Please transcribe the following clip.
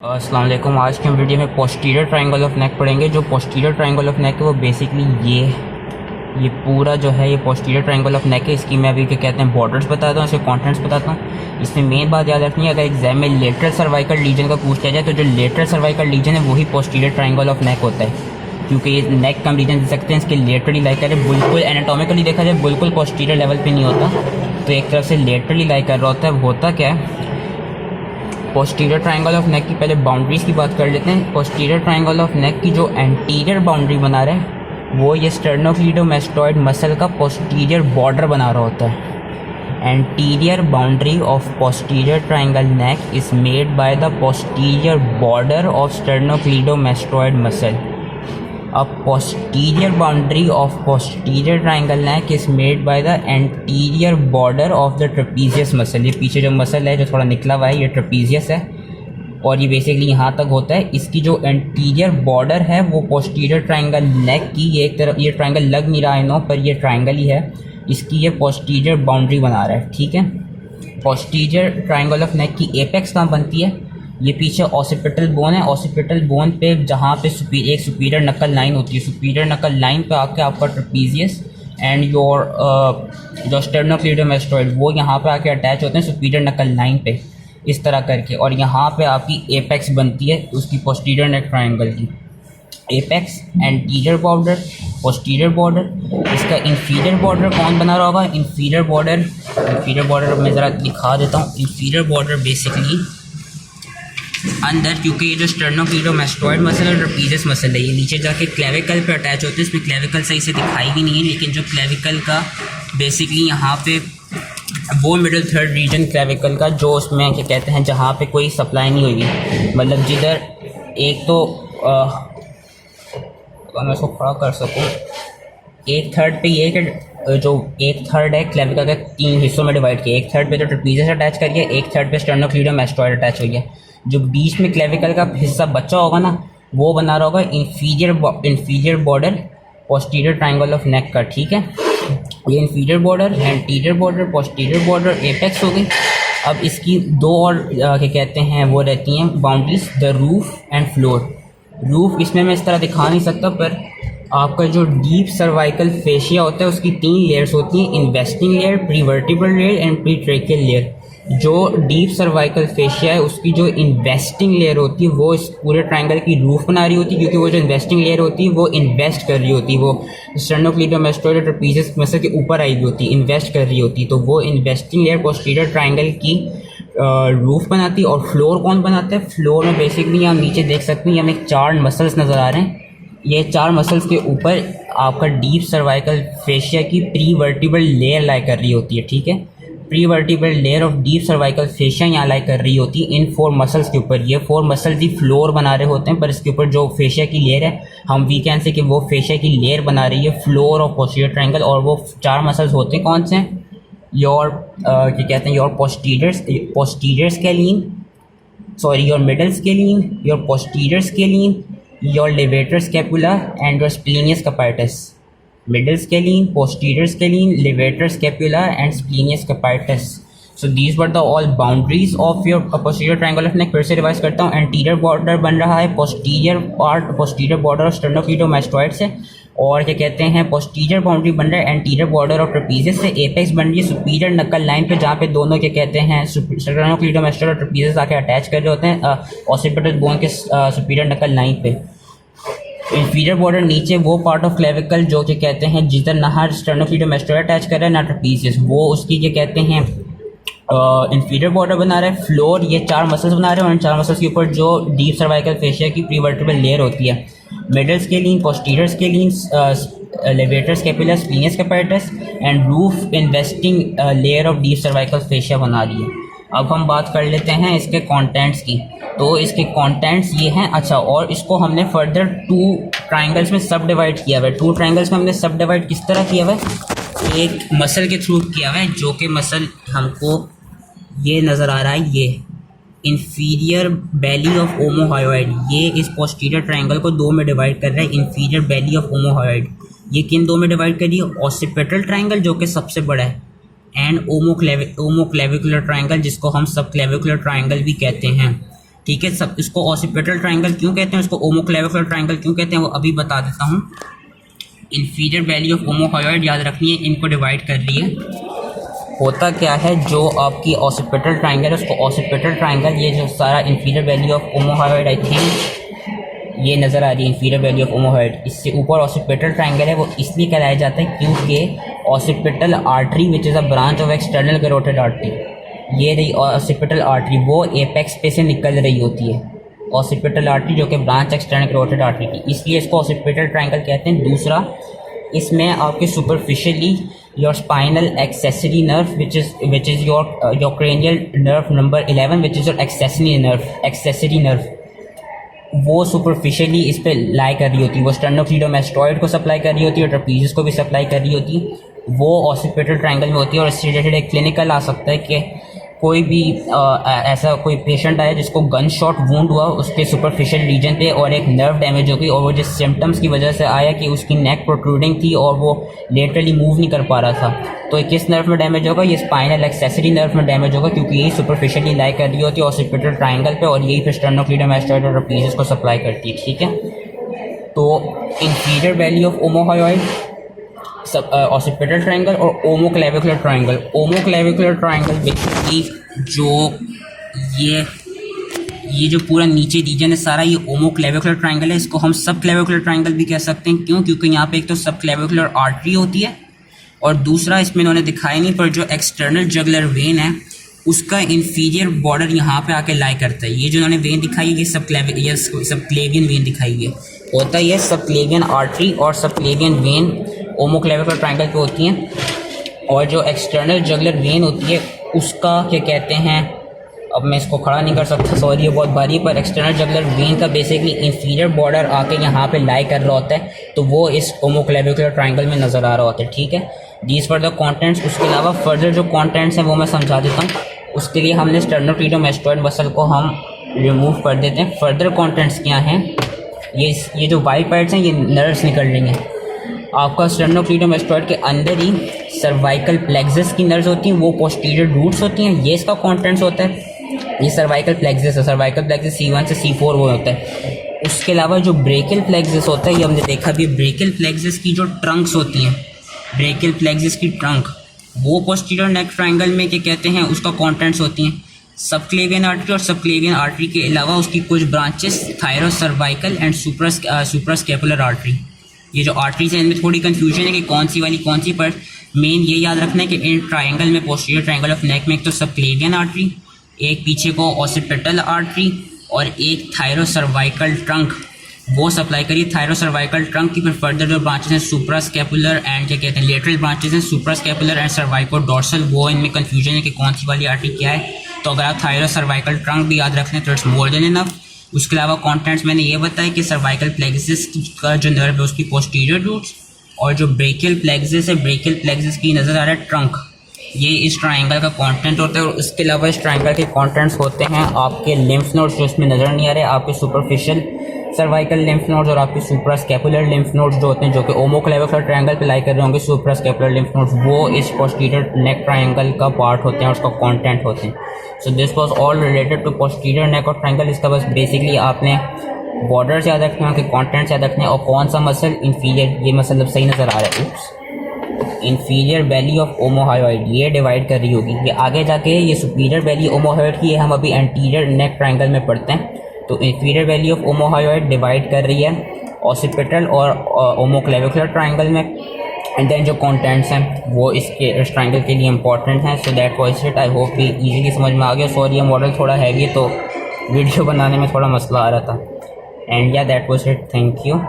अस्सलाम वालेकुम। आज के हम वीडियो में पोस्टीरियर ट्रायंगल ऑफ नेक पढ़ेंगे। जो पोस्टीरियर ट्रायंगल ऑफ नेक है वो बेसिकली ये पूरा जो है ये पोस्टीरियर ट्रायंगल ऑफ नेक है। इसकी मैं अभी क्या कहते हैं बॉर्डर्स बताता हूँ, इसके कंटेंट्स बताता हूँ। इसमें मेन बात याद रखनी है, अगर एग्जाम में लेटरल सर्वाइकल रीजन का पूछ लिया जाए तो जो लेटरल सर्वाइकल रीजन है वही पोस्टीरियर ट्रायंगल ऑफ नेक होता है, क्योंकि ये नेक का हम रीजन दे सकते हैं। इसके लेटरली लाइक कर बिल्कुल एनाटॉमिकली देखा जाए बिल्कुल पोस्टीरियर लेवल पे नहीं होता, तो एक तरफ से लेटरली लाइक कर रहा होता है। होता क्या है, पोस्टीरियर ट्रायंगल ऑफ नेक की पहले बाउंड्रीज की बात कर लेते हैं। पोस्टीरियर ट्रायंगल ऑफ नेक की जो एंटीरियर बाउंड्री बना रहा है वो ये स्टर्नोक्लीडोमास्टोइड मसल का पोस्टीरियर बॉर्डर बना रहा होता है। Anterior boundary of posterior triangle neck is made by the posterior border of sternocleidomastoid muscle. A posterior boundary of posterior triangle neck is made by the anterior border of the trapezius muscle। ये पीछे जो muscle है जो थोड़ा निकला हुआ है ये ट्रेपीजियस है और ये बेसिकली यहाँ तक होता है। इसकी जो एंटीरियर बॉर्डर है वो पोस्टीरियर ट्रायंगल नेक की, ये एक तरफ ये ट्रायंगल लग नहीं रहा है नो, पर ये ट्रायंगल ही है, इसकी ये पोस्टीरियर बाउंड्री बना रहा है। ठीक है, पोस्टीरियर ट्रायंगल ऑफ नेक की एपेक्स कहाँ बनती है, ये पीछे ऑसिपिटल बोन है। ऑसिपिटल बोन पे जहाँ पे एक सुपीरियर नकल लाइन होती है, सुपीरियर नकल लाइन पे आके आपका ट्रेपीजियस एंड योर जो स्टर्नोक्लीडोमास्टोइड वो यहाँ पे आके अटैच होते हैं सुपीरियर नकल लाइन पे इस तरह करके, और यहाँ पे आपकी एपेक्स बनती है उसकी पोस्टीरियर नेक ट्रायंगल की। Apex, anterior border, posterior border. इसका इंफीरियर बॉर्डर कौन बना रहा होगा, इंफीरियर बॉर्डर मैं ज़रा दिखा देता हूँ। इंफीरियर बॉर्डर बेसिकली अंदर, क्योंकि ये जो स्टर्नोक्लीडोमास्टोइड मसल और ट्रेपीजियस मसल है ये नीचे जाके क्लेविकल पे अटैच होते हैं। इसमें क्लेविकल सही से दिखाई भी नहीं है, लेकिन जो क्लेविकल का बेसिकली यहाँ पे वो मिडिल थर्ड रीजन क्लेविकल का जो उसमें क्या कहते हैं जहाँ पे कोई सप्लाई नहीं हुई, मतलब जिधर एक तो मैं इसको खड़ा कर सकूँ, एक थर्ड पे ये कि जो एक थर्ड है क्लेविकल का तीन हिस्सों में डिवाइड किया, एक थर्ड पे तो ट्रेपीजियस अटैच करिए, एक थर्ड पे स्टर्नोक्लीडोमास्टोइड अटैच हो गया। जो बीच में क्लेविकल का हिस्सा बचा होगा ना वो बना रहा होगा inferior border posterior triangle of neck का। ठीक है, ये inferior border, anterior border, posterior border, apex हो गई। अब इसकी दो और क्या कहते हैं वो रहती हैं boundaries, the roof and floor. Roof इसमें मैं इस तरह दिखा नहीं सकता, पर आपका जो डीप सर्वाइकल फेशिया होता है उसकी तीन लेयर्स होती हैं, investing layer, pre vertebral layer and pre tracheal layer. जो डीप सर्वाइकल फेशिया है उसकी जो इन्वेस्टिंग लेयर होती है वो इस पूरे ट्रायंगल की रूफ बना रही होती है, क्योंकि वो जो इन्वेस्टिंग लेयर होती है वो इन्वेस्ट कर रही होती है, वो स्टर्नोक्लीडोमास्टोइड ट्रेपीजियस मसल के ऊपर आई हुई होती है, इन्वेस्ट कर रही होती है। तो वो इन्वेस्टिंग लेयर पोस्टीरियर ट्रायंगल की रूफ बनाती है। और फ्लोर कौन बनाता है, फ्लोर में बेसिकली आप नीचे देख सकते हैं हमें चार मसल्स नज़र आ रहे हैं। ये चार मसल्स के ऊपर आपका डीप सर्वाइकल फेशिया की प्री वर्टिब्रल लेयर लाई कर रही होती है। ठीक है, pre vertebral layer of deep cervical fascia यहाँ लाई कर रही होती है इन फोर मसल्स के ऊपर। ये फोर मसल्स ही फ्लोर बना रहे होते हैं, पर इसके ऊपर जो फेशिया की लेयर है हम वी कैन से कि वो फेशिया की लेयर बना रही है फ्लोर ऑफ पोस्टीरियर ट्रायंगल। और वो चार मसल्स होते हैं कौन से हैं, योर क्या कहते हैं your posterior scalene, sorry your middle scalene, your posterior scalene, your levator scapula and your splenius capitis. Middle scalene, posterior scalene, levator scapula and splenius capitis। So these were the all boundaries of your posterior triangle of neck। फिर से revise करता हूँ, anterior border बन रहा है posterior border of स्टर्नोक्लीडोमास्टोइड से, और क्या कहते हैं पोस्टीरियर बाउंड्री बन रहा है एंटीरियर बॉर्डर ऑफ ट्रेपीजियस से। एपेक्स बन रही है सुपीरियर नकल लाइन पे जहाँ पे दोनों क्या कहते हैं स्टर्नोक्लीडोमास्टोइड और ट्रेपीजियस आके अटैच कर रहे होते हैं ऑसिपिटल बोन के सुपीरियर नकल लाइन पे। इंफीरियर बॉर्डर नीचे वो पार्ट ऑफ क्लेविकल जो कि कहते हैं जिधर ना स्टर्नोक्लीडोमास्टोइड अटैच कर रहा है ना ट्रेपीजियस, वो उसकी क्या कहते हैं इंफीरियर बॉर्डर बना रहा है। फ्लोर ये चार मसल्स बना रहे हैं और इन चार मसल्स के ऊपर जो डीप सर्वाइकल फेशिया की प्री वर्टिब्रल लेयर होती है। Middle scalene, posterior scalene, levator scapula, splenius capitis and roof investing layer of deep cervical fascia बना रही है। अब हम बात कर लेते हैं इसके कंटेंट्स की। तो इसके कंटेंट्स ये हैं। अच्छा, और इसको हमने फर्दर टू ट्रायंगल्स में सब डिवाइड किया हुआ है। टू ट्रायंगल्स में हमने सब डिवाइड किस तरह किया हुआ है, एक मसल के थ्रू किया हुआ है, जो कि मसल हमको ये नज़र आ रहा है, ये इंफीरियर बेली ऑफ ओमोहायोइड। ये इस पोस्टीरियर ट्रायंगल को दो में डिवाइड कर रहा है, इंफीरियर बेली ऑफ ओमोहायोइड। ये किन दो में डिवाइड कर रही है, ऑसिपिटल ट्रायंगल जो कि सबसे बड़ा है एंड ओमोक्लेविकुलर ट्रायंगल जिसको हम सब क्लेविकुलर ट्रायंगल भी कहते हैं। ठीक है। सब इसको ऑसिपिटल ट्राइंगल क्यों कहते हैं, उसको ओमोक्लेविकुलर ट्राइंगल क्यों कहते हैं, वो अभी बता देता हूँ। इंफीरियर वैली ऑफ ओमोहायोइड याद रखनी है, इनको डिवाइड कर रही है। होता क्या है, जो आपकी ऑसिपिटल ट्राइंगल है उसको ऑसिपिटल ट्राइंगल, ये जो सारा inferior valley of ओमोहायोइड I think ये नज़र आ रही है इंफीरियर वैली ऑफ ओमोहायोइड, इससे ऊपर ऑसिपिटल ट्राइंगल है, वो इसलिए कहलाया जाता है क्योंकि occipital artery which is a branch of external carotid artery, ये रही ऑसिपिटल आर्टरी, वो एपेक्स पे से निकल रही होती है, ऑसिपिटल आर्टरी जो कि ब्रांच एक्सटर्नल कैरोटिड आर्टरी की, इसलिए इसको ऑसिपिटल ट्राइंगल कहते हैं। दूसरा, इसमें आपके superficially your spinal accessory nerve which is your cranial nerve number 11 which is your accessory nerve, वो सुपरफिशियली इस पे लाई कर रही होती है, वो स्टर्नोक्लीडोमास्टॉइड को सप्लाई कर रही होती है और ट्रेपीजियस को भी सप्लाई कर रही होती है, वो ऑसिपिटल ट्राइंगल में होती है। और इससे रिलेटेड एक क्लिनिकल आ सकता है कि कोई भी ऐसा कोई पेशेंट आया जिसको गन शॉट वुंड हुआ उसके सुपरफिशियल रीजन पे और एक नर्व डैमेज हो गई, और वो जिस सिम्टम्स की वजह से आया कि उसकी नेक प्रोट्रूडिंग थी और वो लेटरली मूव नहीं कर पा रहा था, तो किस नर्व में डैमेज होगा, ये स्पाइनल एक्सेसरी नर्व में डैमेज होगा, क्योंकि यही सुपरफिशियली लाई कर रही होती है ऑसिपिटल ट्राइंगल पे, और यही फिर स्टर्नोक्लीडोमास्टॉइड और ट्रेपीजियस को सप्लाई करती है। ठीक है, तो inferior valley of ओमोहायोइड, occipital triangle और ओमोक्लेविकुलर ट्राइंगल। ओमोक्लेविकुलर ट्राइंगल बेसिकली जो ये जो पूरा नीचे रीजन है सारा, ये ओमोक्लेविकुलर ट्राइंगल है। इसको हम सब क्लेविकुलर ट्राइंगल भी कह सकते हैं, क्यों, क्योंकि यहाँ पे एक तो सब क्लेविकुलर आर्टरी होती है, और दूसरा इसमें इन्होंने दिखाया नहीं पर जो एक्सटर्नल जगुलर वेन है उसका इंफीरियर बॉर्डर यहाँ पे आके लाई करता है। ये जो इन्होंने वेन दिखाई है ये सबक्लेवियन वेन दिखाई है, होता ही है सबक्लेवियन आर्टरी और सबक्लेवियन वेन ओमोक्लेविकुलर ट्राइंगल पे होती हैं, और जो एक्सटर्नल जगुलर वेन होती है उसका क्या कहते हैं, अब मैं इसको खड़ा नहीं कर सकता सॉरी ये बहुत भारी है, पर एक्सटर्नल जगुलर वेन का बेसिकली इंफीरियर बॉर्डर आके यहाँ पे लाई कर रहा होता है, तो वो इस ओमोक्लेविकुलर ट्राइंगल में नज़र आ रहा होता है। ठीक है, दीज फॉर द कॉन्टेंट्स। उसके अलावा फर्दर जो कॉन्टेंट्स हैं वो मैं समझा देता हूँ। उसके लिए हमने स्टर्नोक्लीडोमास्टॉइड मसल को हम रिमूव कर देते हैं। फर्दर कॉन्टेंट्स क्या हैं, ये जो वाइट पार्ट्स हैं ये नर्व्स निकल रही हैं आपका स्टर्नोक्लीडोमास्टॉइड के अंदर ही, सर्वाइकल प्लेक्सस की नर्व्स होती हैं, वो पोस्टीरियर रूट्स होती हैं, ये इसका कॉन्टेंट्स होता है। ये सर्वाइकल प्लेक्सस है, सर्वाइकल प्लेक्सस C1 से C4 वो होता है। उसके अलावा जो ब्रेकियल प्लेक्सस होता है, ये हमने देखा भी, ब्रेकियल प्लेक्सस की जो ट्रंक्स होती हैं, ब्रेकियल प्लेक्सस की ट्रंक, वो पोस्टीरियर नेक ट्राइंगल में क्या कहते हैं उसका कॉन्टेंट्स होती हैं। सबक्लेवियन आर्टरी और सबक्लेवियन आर्टरी के अलावा उसकी कुछ ब्रांचेस थायरोसर्वाइकल एंड सुप्रास्कैपुलर आर्टरी, ये जो आर्टरीज हैं इनमें थोड़ी कंफ्यूजन है कि कौन सी वाली कौन सी, पर मेन ये याद रखना है कि इन ट्राइंगल में पोस्टीरियर ट्राइंगल ऑफ नेक में एक तो सबक्लेवियन आर्टरी, एक पीछे को ऑसिपिटल आर्टरी और एक थायरोसर्वाइकल ट्रंक, वो सप्लाई करिए थायरोसर्वाइकल ट्रंक की। फिर फर्दर जो ब्रांचेस हैं सुप्रास्कैपुलर एंड क्या कहते हैं लेटरल ब्रांचेस हैं सुप्रास्कैपुलर एंड सर्वाइकोडोर्सल, वो इनमें कंफ्यूजन है कि कौन सी वाली आर्टरी क्या है। तो अगर आप थायरोसर्वाइकल ट्रंक भी याद रख लें तो इट्स मोर देन इनफ। उसके अलावा कॉन्टेंट्स मैंने ये बताया कि सर्वाइकल प्लेक्सस का जो नर्व है उसकी पोस्टीरियर रूट्स, और जो ब्रेकियल प्लेक्सस है, ब्रेकियल प्लेक्सस की नज़र आ रहा है ट्रंक, ये इस ट्राइंगल का कंटेंट होता है। और इसके अलावा इस ट्राइंगल के कंटेंट्स होते हैं आपके लिम्फ नोड्स जो इसमें नज़र नहीं आ रहे, आपके सुपरफिशियल सर्वाइकल लिम्फ नोड्स और आपके सुप्रास्कैपुलर लिम्फ नोड्स जो होते हैं, जो कि ओमोक्लेविकुलर ट्राइंगल पे लाई कर रहे होंगे, सुप्रास्कैपुलर लिम्फ नोड्स, वो इस पोस्टीरियर नेक ट्राइंगल का पार्ट होते हैं और उसका कंटेंट होते हैं। So this was all related to posterior neck और ट्राइंगल। इसका बस बेसिकली आपने बॉर्डर्स याद रखने हैं, उनके कॉन्टेंट्स याद रखने हैं, और कौन सा मसल इंफीरियर, ये मसल अब सही नज़र आ रहा है, इंफीरियर वैली ऑफ ओमोहायोइड ये डिवाइड कर रही होगी। ये आगे जाके ये सुपीरियर वैली ओमोहायोइड की है, हम अभी एंटीरियर नेक ट्राइंगल में पढ़ते हैं। तो इंफीरियर वैली ऑफ ओमोहायोइड डिवाइड कर रही है ऑसिपिटल और ओमोक्लेविकुलर ट्राइंगल में, एंड देन जो कंटेंट्स हैं वो इसके ट्राइंगल के लिए इंपॉर्टेंट हैं। So that was it, I hope ये इजीली समझ में आ गया। सॉरी ये मॉडल थोड़ा हैवी है तो वीडियो बनाने में थोड़ा मसला आ रहा था, एंड या that was it, thank you.